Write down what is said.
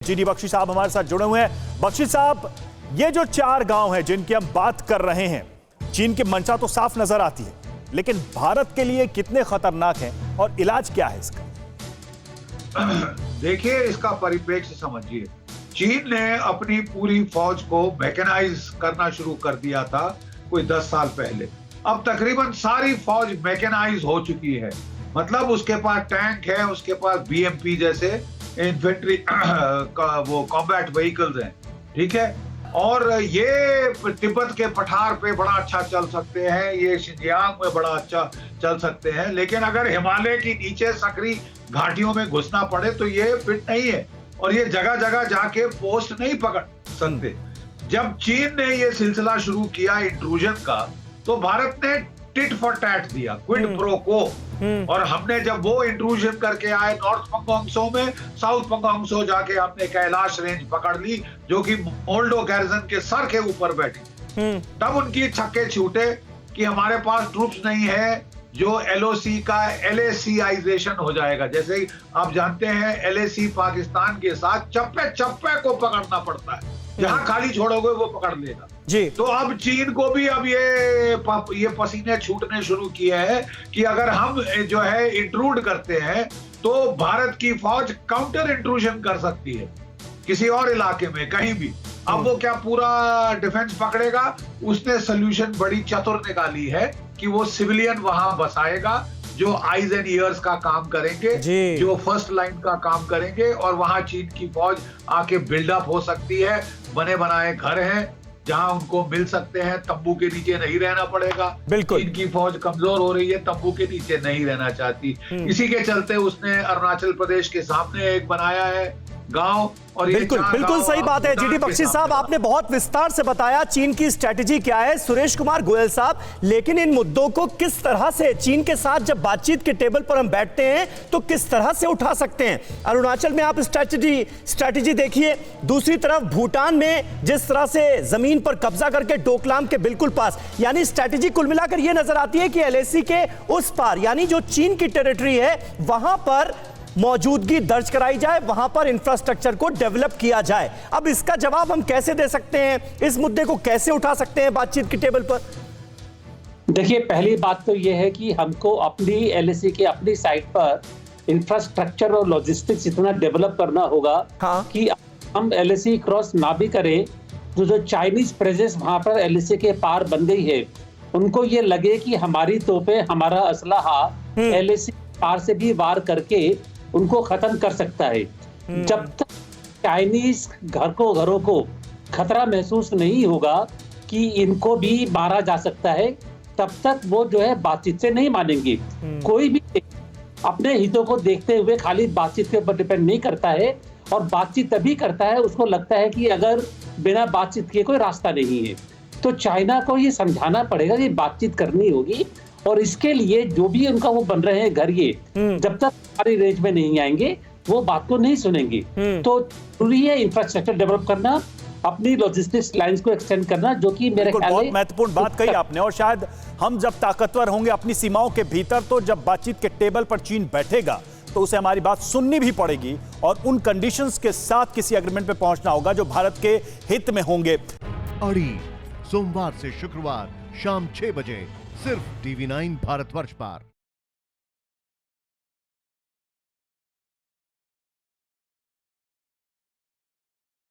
GD Bakshi साहब हमारे साथ जुड़े हुए हैं। बख्शी साहब, ये जो 4 गांव हैं जिनकी हम बात कर रहे हैं, चीन की मंशा तो साफ नजर आती है, लेकिन भारत के लिए कितने खतरनाक हैं और इलाज क्या है इसका? देखिए, इसका परिप्रेक्ष्य समझिए। चीन ने अपनी पूरी फौज को मैकेनाइज करना शुरू कर दिया था कोई 10 साल पहले। अब तकरीबन सारी फौज मैकेनाइज हो चुकी है, मतलब उसके पास टैंक है, उसके पास बीएमपी जैसे इन्फेंट्री वो कॉम्बैट व्हीकल्स हैं, ठीक है। और ये तिब्बत के पठार पे बड़ा अच्छा चल सकते हैं, ये शिनजियांग में बड़ा अच्छा चल सकते हैं, लेकिन अगर हिमालय की नीचे सकरी घाटियों में घुसना पड़े तो ये फिट नहीं है और ये जगह जगह जाके पोस्ट नहीं पकड़ सकते। जब चीन ने ये सिलसिला शुरू किया इंट्रूजन का, तो भारत ने टिट फॉर टैट दिया, क्विड प्रो को। और हमने जब वो इंट्रूजन करके आए नॉर्थ पंगोंगसो में, साउथ पंगोंगसो जाके हमने कैलाश रेंज पकड़ ली, जो कि मोल्डो गैरिजन के सर के ऊपर बैठी। तब उनकी छक्के छूटे कि हमारे पास ट्रूप्स नहीं है, जो एलओसी का एलएसीआइजेशन हो जाएगा। जैसे आप जानते हैं, एलएसी पाकिस्तान के साथ चप्पे चप्पे को पकड़ना पड़ता है, जहां खाली छोड़ोगे वो पकड़ लेगा जी। तो अब चीन को भी अब ये पसीने छूटने शुरू किए हैं कि अगर हम जो है इंट्रूड करते हैं तो भारत की फौज काउंटर इंट्रूजन कर सकती है किसी और इलाके में कहीं भी। अब वो क्या पूरा डिफेंस पकड़ेगा? उसने सोल्यूशन बड़ी चतुर निकाली है कि वो सिविलियन वहां बसाएगा, जो आईज एंड ईयर्स का काम करेंगे, जो फर्स्ट लाइन का काम करेंगे, और वहां चीन की फौज आके बिल्डअप हो सकती है। बने बनाए घर हैं जहां उनको मिल सकते हैं, तंबू के नीचे नहीं रहना पड़ेगा। बिल्कुल। चीन की फौज कमजोर हो रही है, तंबू के नीचे नहीं रहना चाहती। इसी के चलते उसने अरुणाचल प्रदेश के सामने एक बनाया है गांव, और बिल्कुल सही बात है। जीडी बख्शी साहब, आपने बहुत विस्तार से बताया चीन की स्ट्रेटजी क्या है। सुरेश कुमार गोयल साहब, लेकिन इन मुद्दों को किस तरह से चीन के साथ जब बातचीत के टेबल पर हम बैठते हैं तो किस तरह से उठा सकते हैं? अरुणाचल में आप स्ट्रेटजी देखिए, दूसरी तरफ भूटान में जिस तरह से जमीन पर कब्जा करके डोकलाम के बिल्कुल पास, यानी स्ट्रेटजी कुल मिलाकर यह नजर आती है कि एलएसी के उस पार, यानी जो चीन की टेरिटरी है, वहां पर मौजूदगी दर्ज कराई जाए, वहां पर इंफ्रास्ट्रक्चर को डेवलप किया जाए। अब इसका जवाब हम कैसे दे सकते हैं? इस मुद्दे को कैसे उठा सकते हैं बातचीत की टेबल पर? देखिए, पहली बात तो यह है कि हमको अपनी एलएसी के अपनी साइट पर इंफ्रास्ट्रक्चर और लॉजिस्टिक्स इतना डेवलप करना होगा कि हम एलएसी क्रॉस ना भी करें, जो चाइनीज प्रेजेंस वहां पर एलएसी के पार बन गई है, उनको ये लगे कि हमारी तोपें, हमारा असलहा एलएसी पार से भी वार करके उनको खत्म कर सकता है। जब तक चाइनीज घरों को खतरा महसूस नहीं होगा कि इनको भी मारा जा सकता है, तब तक वो जो है बातचीत से नहीं मानेंगे। कोई भी अपने हितों को देखते हुए खाली बातचीत के ऊपर डिपेंड नहीं करता है, और बातचीत तभी करता है उसको लगता है कि अगर बिना बातचीत के कोई रास्ता नहीं है। तो चाइना को ये समझाना पड़ेगा कि बातचीत करनी होगी, और इसके लिए जो भी उनका वो बन रहे हैं घर, ये जब तक हमारी रेंज में नहीं आएंगे वो बात को नहीं सुनेंगे। तो जरूरी है इंफ्रास्ट्रक्चर डेवलप करना, अपनी लॉजिस्टिक्स लाइंस को एक्सटेंड करना, जो कि मेरे ख्याल में बहुत महत्वपूर्ण बात कही आपने। और शायद हम जब ताकतवर होंगे अपनी सीमाओं के भीतर, तो जब बातचीत के टेबल पर चीन बैठेगा तो उसे हमारी बात सुननी भी पड़ेगी और उन कंडीशंस के साथ किसी एग्रीमेंट पे पहुंचना होगा जो भारत के हित में होंगे। अड़ी सोमवार से शुक्रवार शाम 6 बजे सिर्फ TV9 भारतवर्ष पर।